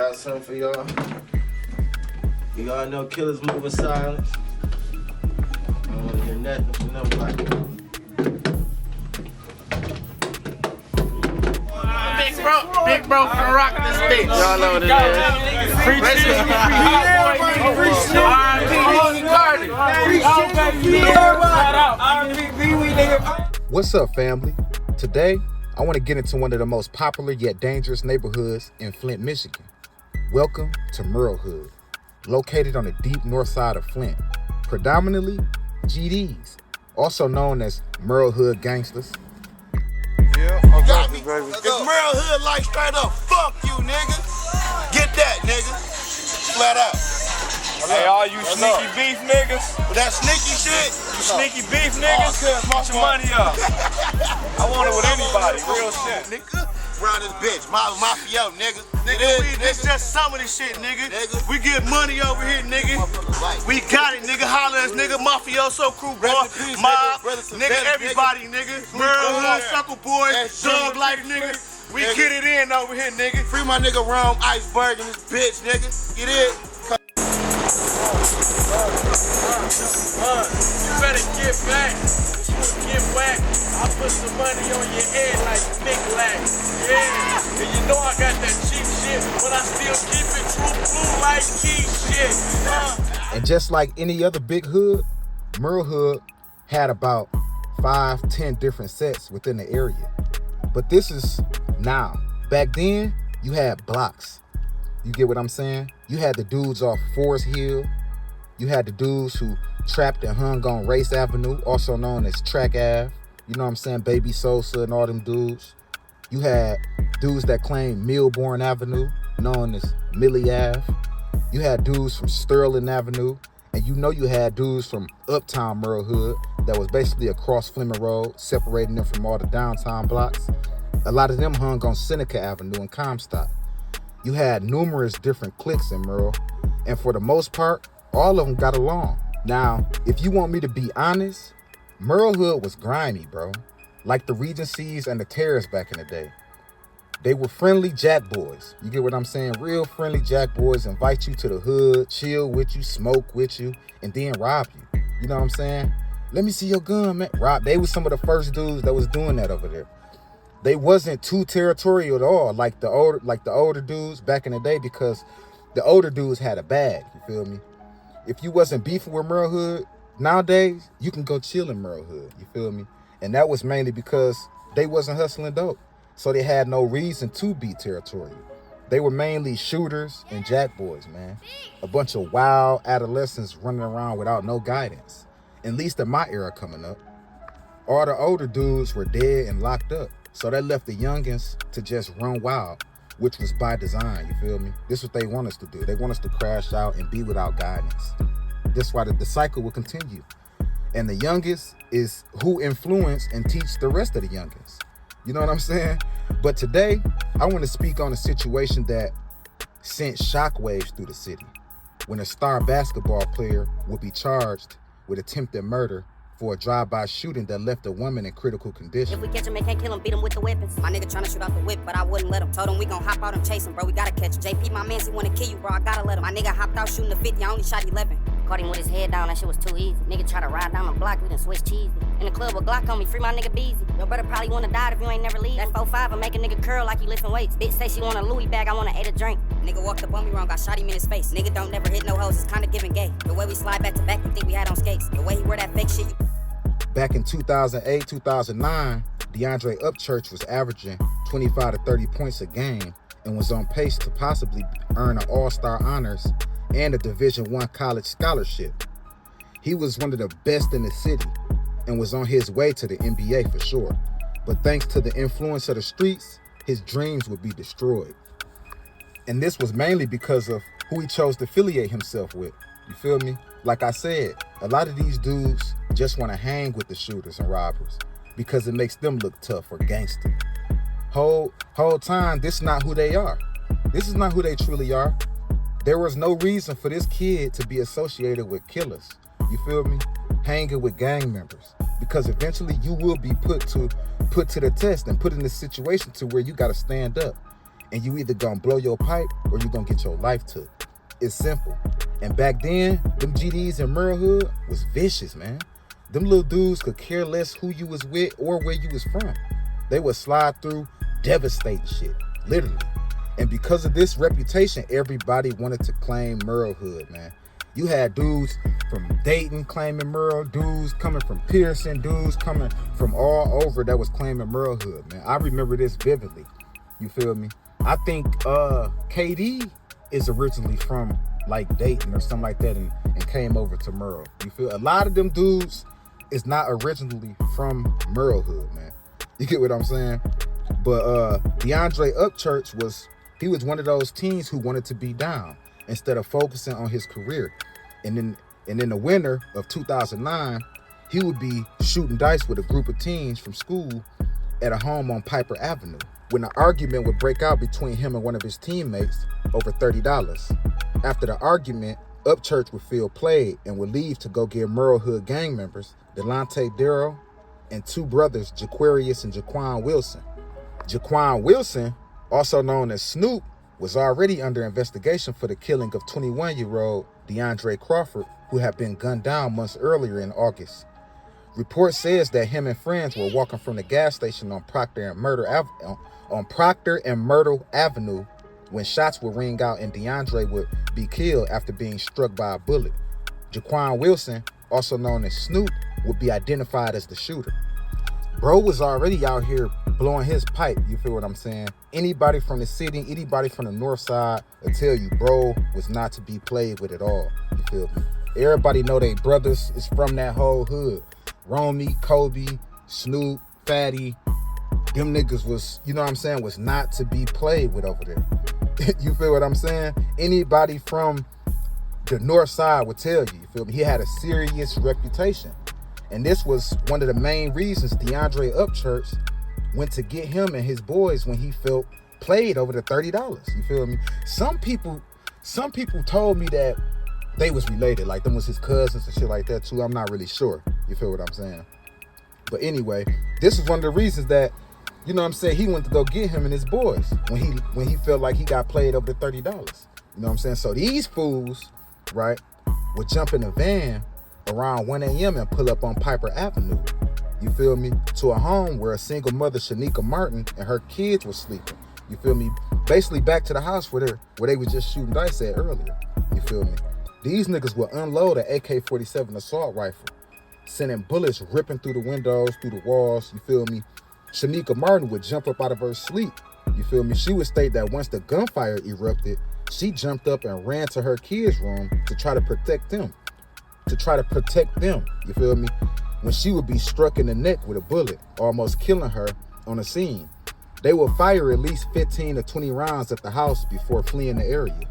Got something for y'all. You all know killers move in silence. I don't want to hear nothing from nobody. Big bro can rock this bitch. Y'all know what it is. What's up, family? Today, I want to get into one of the most popular yet dangerous neighborhoods in Flint, Michigan. Welcome to Merlhood, located on the deep north side of Flint. Predominantly GDs, also known as Merlhood gangsters. Yeah, I got me, baby. It's Merrillhood like straight up. Fuck you, nigga. Get that, nigga. Flat out. Hey, all you sneaky beef niggas, That sneaky shit. you sneaky beef niggas, get your money up. I want it with anybody, real shit. Nigga. Around this bitch. Mafia, nigga. This just some of this shit, nigga. We get money over here, nigga. Right. We got it, nigga. Holla us, nigga. Mafioso crew, bro. Rest in peace, Mob, nigga. nigga, everybody, nigga. Merlhood, Sucker Boy, Dog Life, nigga. We Nigga. get it in over here, nigga. Free my nigga Rome Iceberg and this bitch, nigga. Get it? You better get back. Get whack. I put some money on your head like Nick. Yeah. And you know I got that cheap shit, but I still keep it true blue like key shit. And just like any other big hood, Merlhood had about 5-10 different sets within the area. But this is now. Back then, you had blocks. You get what I'm saying? You had the dudes off Forest Hill. You had the dudes who trapped and hung on Race Avenue, also known as Track Ave. You know what I'm saying? Baby Sosa and all them dudes. You had dudes that claimed Milbourne Avenue, known as Millie Ave. You had dudes from Sterling Avenue. And you know you had dudes from Uptown Merlhood that was basically across Fleming Road, separating them from all the downtown blocks. A lot of them hung on Seneca Avenue and Comstock. You had numerous different cliques in Merle, and for the most part, all of them got along. Now, if you want me to be honest, Merlhood was grimy, bro. Like the Regencies and the Terrace back in the day. They were friendly jack boys. You get what I'm saying? Real friendly jack boys invite you to the hood, chill with you, smoke with you, and then rob you. You know what I'm saying? Let me see your gun, man. Rob. They were some of the first dudes that was doing that over there. They wasn't too territorial at all, like the older dudes back in the day, because the older dudes had a bag. You feel me? If you wasn't beefing with Merlhood nowadays, you can go chill in Merlhood. You feel me? And that was mainly because they wasn't hustling dope. So they had no reason to be territorial. They were mainly shooters and jack boys, man. A bunch of wild adolescents running around without no guidance. At least in my era coming up. All the older dudes were dead and locked up. So that left the youngins to just run wild, which was by design, you feel me? This is what they want us to do. They want us to crash out and be without guidance. This is why the cycle will continue. And the youngest is who influence and teach the rest of the youngins. You know what I'm saying? But today, I want to speak on a situation that sent shockwaves through the city when a star basketball player would be charged with attempted murder for a drive-by shooting that left a woman in critical condition. If we catch him and can't kill him, beat him with the weapons. My nigga tryna shoot out the whip, but I wouldn't let him. Told him we gon' hop out and chase him, bro. We gotta catch him. JP, my man, he wanna kill you, bro. I gotta let him. My nigga hopped out shooting the 50, I only shot 11. Caught him with his head down, that shit was too easy. Nigga try to ride down the block, we done switch cheese. In the club with Glock on me, free my nigga Beezy. Your brother probably wanna die if you ain't never leave. That 4-5 will make a nigga curl like he lifting weights. Bitch say she want a Louis bag, I wanna ate a drink. Nigga walked up on me wrong, I shot him in his face. Nigga don't never hit no hoes, it's kinda giving gay. The way we slide back to back, you think we had on skates. The way he wear that fake shit, you... Back in 2008, 2009, DeAndre Upchurch was averaging 25 to 30 points a game and was on pace to possibly earn an All-Star honors and a Division I college scholarship. He was one of the best in the city and was on his way to the NBA for sure. But thanks to the influence of the streets, his dreams would be destroyed. And this was mainly because of who he chose to affiliate himself with. You feel me? Like I said, a lot of these dudes just want to hang with the shooters and robbers because it makes them look tough or gangster. Whole time, this is not who they are. This is not who they truly are. There was no reason for this kid to be associated with killers. You feel me? Hanging with gang members. Because eventually you will be put to the test and put in a situation to where you got to stand up. and you either gonna blow your pipe or you gonna get your life took. It's simple. And back then, them GDs in Merlhood was vicious, man. Them little dudes could care less who you was with or where you was from. They would slide through devastating shit, literally. And because of this reputation, everybody wanted to claim Merlhood, man. You had dudes from Dayton claiming Merle, dudes coming from Pearson, dudes coming from all over that was claiming Merlhood, man. I remember this vividly. You feel me? I think KD is originally from like Dayton or something like that and came over to Merle. You feel? A lot of them dudes is not originally from Merlhood, man. You get what I'm saying? But DeAndre Upchurch was one of those teens who wanted to be down instead of focusing on his career. And in the winter of 2009, he would be shooting dice with a group of teens from school at a home on Piper Avenue when an argument would break out between him and one of his teammates over $30. After the argument, Upchurch would feel played and would leave to go get Merlhood gang members, Delonte Darrell, and two brothers, Jaquarius and Jaquan Wilson. Jaquan Wilson, also known as Snoop, was already under investigation for the killing of 21-year-old DeAndre Crawford, who had been gunned down months earlier in August. Report says that him and friends were walking from the gas station on Proctor and Myrtle Avenue when shots would ring out and DeAndre would be killed after being struck by a bullet. Jaquan Wilson, also known as Snoop, would be identified as the shooter. Bro was already out here blowing his pipe, you feel what I'm saying? Anybody from the city, anybody from the north side will tell you bro was not to be played with at all, you feel me? Everybody know they brothers is from that whole hood. Romy, Kobe, Snoop, Fatty, them niggas was, you know what I'm saying, was not to be played with over there. You feel what I'm saying? Anybody from the north side would tell you, you feel me? He had a serious reputation. And this was one of the main reasons DeAndre Upchurch went to get him and his boys when he felt played over the $30. You feel me? Some people told me that they was related, like them was his cousins and shit like that too. I'm not really sure. You feel what I'm saying? But anyway, this is one of the reasons that, you know what I'm saying, he went to go get him and his boys when he felt like he got played over the $30. You know what I'm saying? So these fools, right, would jump in a van around 1 a.m. and pull up on Piper Avenue, you feel me, to a home where a single mother, Shanika Martin, and her kids were sleeping. You feel me? Basically back to the house where they was just shooting dice at earlier. You feel me? These niggas would unload an AK-47 assault rifle, sending bullets ripping through the windows, through the walls, you feel me? Shanika Martin would jump up out of her sleep, you feel me? She would state that once the gunfire erupted, she jumped up and ran to her kids' room to try to protect them. You feel me? When she would be struck in the neck with a bullet, almost killing her on the scene. They would fire at least 15 to 20 rounds at the house before fleeing the area.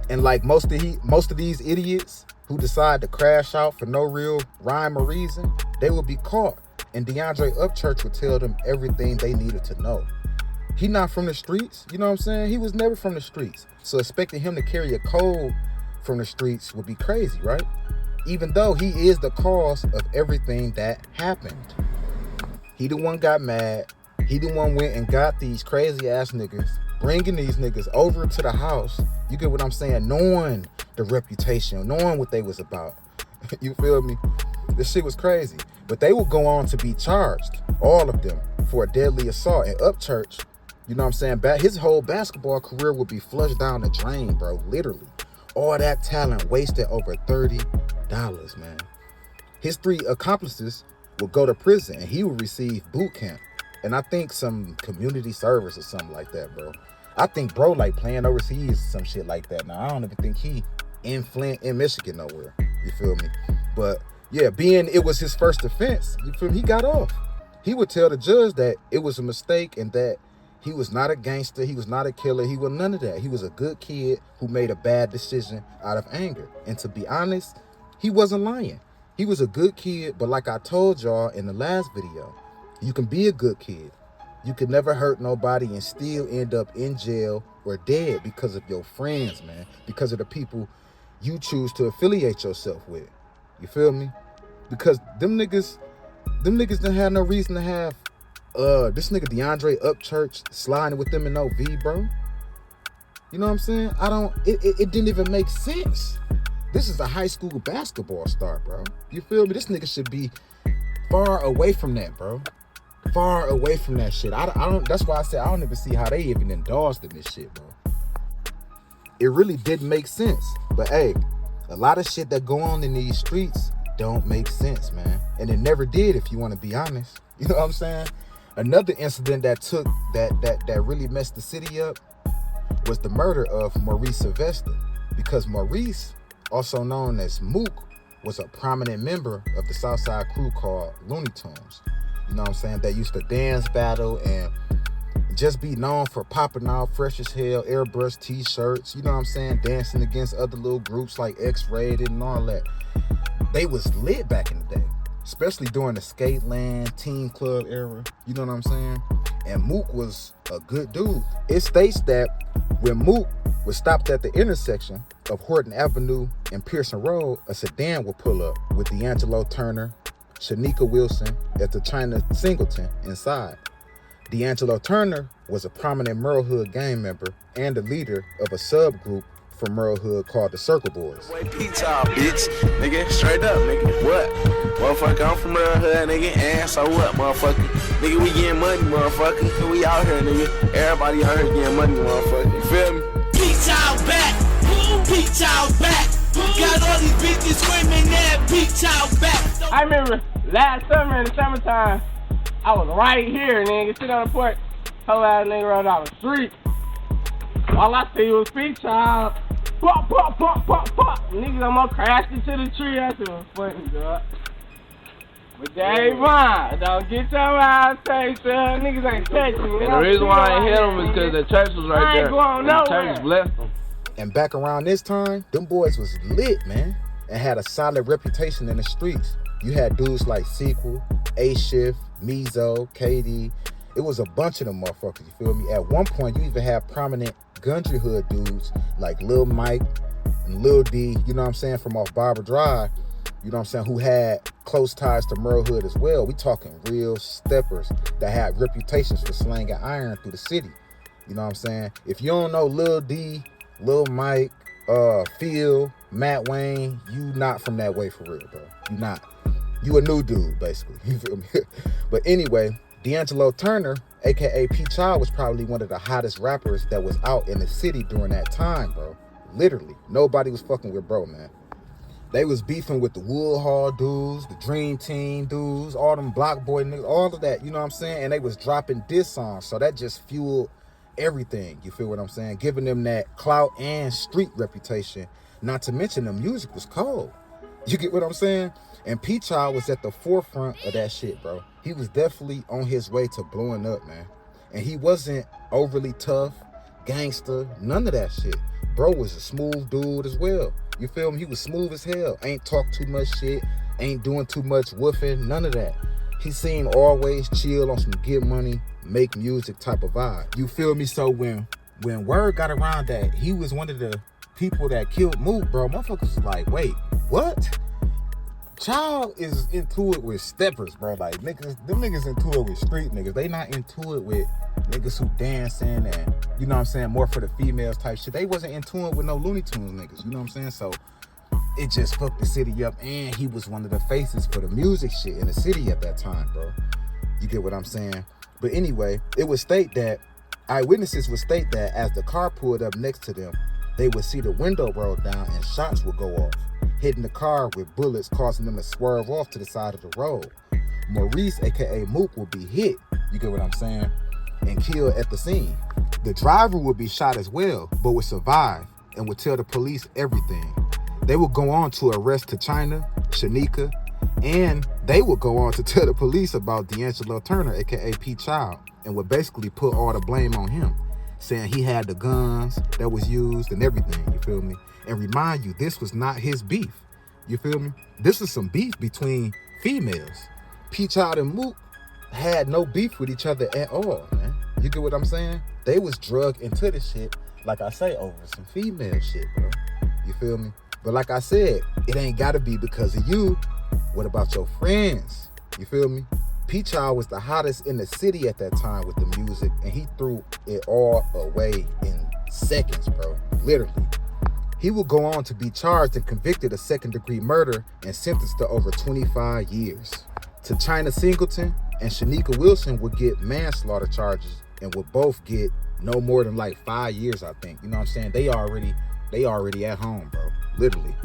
And like most of these idiots who decide to crash out for no real rhyme or reason, they would be caught. And DeAndre Upchurch would tell them everything they needed to know. He not from the streets, you know what I'm saying? He was never from the streets. So expecting him to carry a code from the streets would be crazy, right? Even though he is the cause of everything that happened. He the one got mad. He the one went and got these crazy ass niggas, bringing these niggas over to the house. You get what I'm saying? Knowing the reputation, knowing what they was about. You feel me? This shit was crazy. But they would go on to be charged, all of them, for a deadly assault. And Upchurch, you know what I'm saying, his whole basketball career would be flushed down the drain, bro, literally. All that talent wasted over $30, man. His 3 accomplices would go to prison and he would receive boot camp. And I think some community service or something like that, bro. I think bro like playing overseas, some shit like that. Now, I don't even think he in Flint, in Michigan nowhere. You feel me? But yeah, being it was his first offense, you feel me? He got off. He would tell the judge that it was a mistake and that he was not a gangster. He was not a killer. He was none of that. He was a good kid who made a bad decision out of anger. And to be honest, he wasn't lying. He was a good kid, but like I told y'all in the last video, you can be a good kid. You can never hurt nobody and still end up in jail or dead because of your friends, man. Because of the people you choose to affiliate yourself with. You feel me? Because them niggas didn't have no reason to have this nigga DeAndre Upchurch sliding with them in OV, bro. You know what I'm saying? It didn't even make sense. This is a high school basketball star, bro. You feel me? This nigga should be far away from that, bro. Far away from that shit. I don't. That's why I said I don't even see how they even indulged in this shit, bro. It really didn't make sense. But hey, a lot of shit that go on in these streets don't make sense, man. And it never did, if you want to be honest. You know what I'm saying? Another incident that really messed the city up was the murder of Maurice Sylvester, because Maurice, also known as Mook, was a prominent member of the Southside crew called Looney Tunes. You know what I'm saying? They used to dance battle and just be known for popping out fresh as hell airbrush t-shirts, you know what I'm saying? Dancing against other little groups like X-Rated and all that. They was lit back in the day, especially during the Skateland, Teen Club era, you know what I'm saying? And Mook was a good dude. It states that when Mook was stopped at the intersection of Horton Avenue and Pearson Road, a sedan would pull up with D'Angelo Turner, Shanika Wilson at the China Singleton inside. D'Angelo Turner was a prominent Merlhood gang member and the leader of a subgroup from Merlhood called the Circle Boys. Wait, pizza, bitch. Nigga, straight up, nigga. What? Motherfucker, I'm from Merlhood, nigga. And so what, motherfucker? Nigga, we getting money, motherfucker. We out here, nigga. Everybody out here getting money, motherfucker. You feel me? Peach out back. Peach out back. Got all these bitches screaming that peach out back. I remember last summer in the summertime, I was right here, nigga, sitting on the porch. Whole ass nigga rode down the street. All I see was peach out. Pop, pop, pop, pop, pop. Niggas almost crashed into the tree. I said, well, funny, dog. But they ain't mine. Don't get your eyes taste, son. Niggas ain't touching me. The reason why I hit them is because the church was right there. I ain't going nowhere. nowhere. The church blessed them. And back around this time, them boys was lit, man, and had a solid reputation in the streets. You had dudes like Sequel, A-Shift, Mizo, KD. It was a bunch of them motherfuckers, you feel me? At one point, you even had prominent Gundry Hood dudes like Lil Mike and Lil D, you know what I'm saying, from off Barbara Drive, you know what I'm saying, who had close ties to Merlhood as well. We talking real steppers that had reputations for slanging iron through the city. You know what I'm saying? If you don't know Lil D, Lil Mike, Phil, Matt Wayne, you not from that way for real, bro. You not. You a new dude, basically. You feel me? But anyway, D'Angelo Turner, aka P Child, was probably one of the hottest rappers that was out in the city during that time, bro. Literally. Nobody was fucking with bro, man. They was beefing with the Woodhall dudes, the Dream Team dudes, all them Block Boy niggas, all of that, you know what I'm saying? And they was dropping diss songs, so that just fueled everything, you feel what I'm saying? Giving them that clout and street reputation. Not to mention the music was cold. You get what I'm saying? And P-Child was at the forefront of that shit, bro. He was definitely on his way to blowing up, man. And he wasn't overly tough, gangster, none of that shit. Bro was a smooth dude as well. You feel me? He was smooth as hell. Ain't talk too much shit, ain't doing too much woofing, none of that. He seemed always chill on some get money, make music type of vibe. You feel me? So when word got around that he was one of the people that killed Mook, bro, motherfuckers was like, wait, what? Child is into it with steppers, bro. Like, niggas, them niggas into it with street niggas. They not into it with niggas who dancing and, you know what I'm saying, more for the females type shit. They wasn't into it with no Looney Tunes niggas, you know what I'm saying? So it just fucked the city up, and he was one of the faces for the music shit in the city at that time, bro. You get what I'm saying? But anyway, it would state that, eyewitnesses would state that as the car pulled up next to them, they would see the window roll down and shots would go off, hitting the car with bullets, causing them to swerve off to the side of the road. Maurice, aka Mook, would be hit, you get what I'm saying, and killed at the scene. The driver would be shot as well, but would survive and would tell the police everything. They would go on to arrest Tachina, Shanika, and they would go on to tell the police about D'Angelo Turner, aka P Child, and would basically put all the blame on him, saying he had the guns that was used and everything, you feel me? And remind you, this was not his beef, you feel me? This is some beef between females. P Child and Mook had no beef with each other at all, man. You get what I'm saying? They was drugged into the shit, like I say, over some female shit, bro. You feel me? But like I said, it ain't gotta be because of you. What about your friends? You feel me? P-Child was the hottest in the city at that time with the music, and he threw it all away in seconds, bro. Literally. He would go on to be charged and convicted of second-degree murder and sentenced to over 25 years. To China Singleton and Shanika Wilson would get manslaughter charges and would both get no more than like 5 years, I think. You know what I'm saying? They already at home, bro. Literally.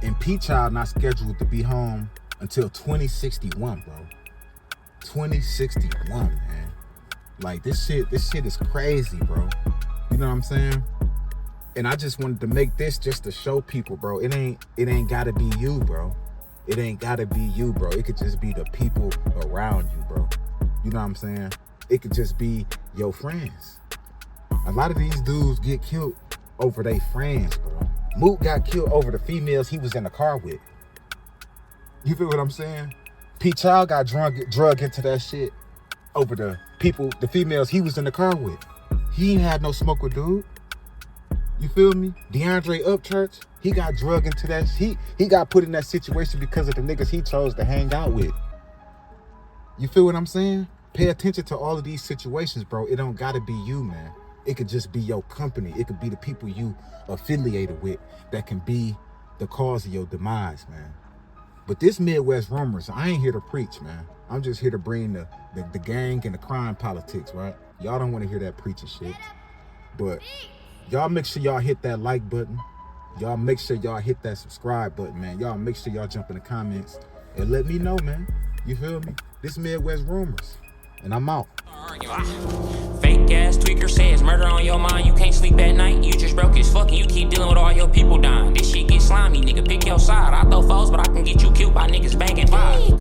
And P-Child not scheduled to be home until 2061, bro. 2061, man. Like, this shit is crazy, bro. You know what I'm saying? And I just wanted to make this just to show people, bro. It ain't gotta be you, bro. It ain't gotta be you, bro. It could just be the people around you, bro. You know what I'm saying? It could just be your friends. A lot of these dudes get killed over their friends, bro. Mook got killed over the females he was in the car with. You feel what I'm saying? P-Child got drug into that shit over the females he was in the car with. He ain't had no smoke with dude. You feel me? DeAndre Upchurch, he got drug into that. He got put in that situation because of the niggas he chose to hang out with. You feel what I'm saying? Pay attention to all of these situations, bro. It don't gotta be you, man. It could just be your company. It could be the people you affiliated with that can be the cause of your demise, man. But this Midwest Rumors, I ain't here to preach, man. I'm just here to bring the gang and the crime politics, right? Y'all don't want to hear that preaching shit. But y'all make sure y'all hit that like button. Y'all make sure y'all hit that subscribe button, man. Y'all make sure y'all jump in the comments and let me know, man. You feel me? This Midwest Rumors. And I'm out. Fake ass tweaker says murder on your mind. You can't sleep at night. You just broke as fuck and you keep dealing with all your people dying. This shit get slimy, nigga. Pick your side.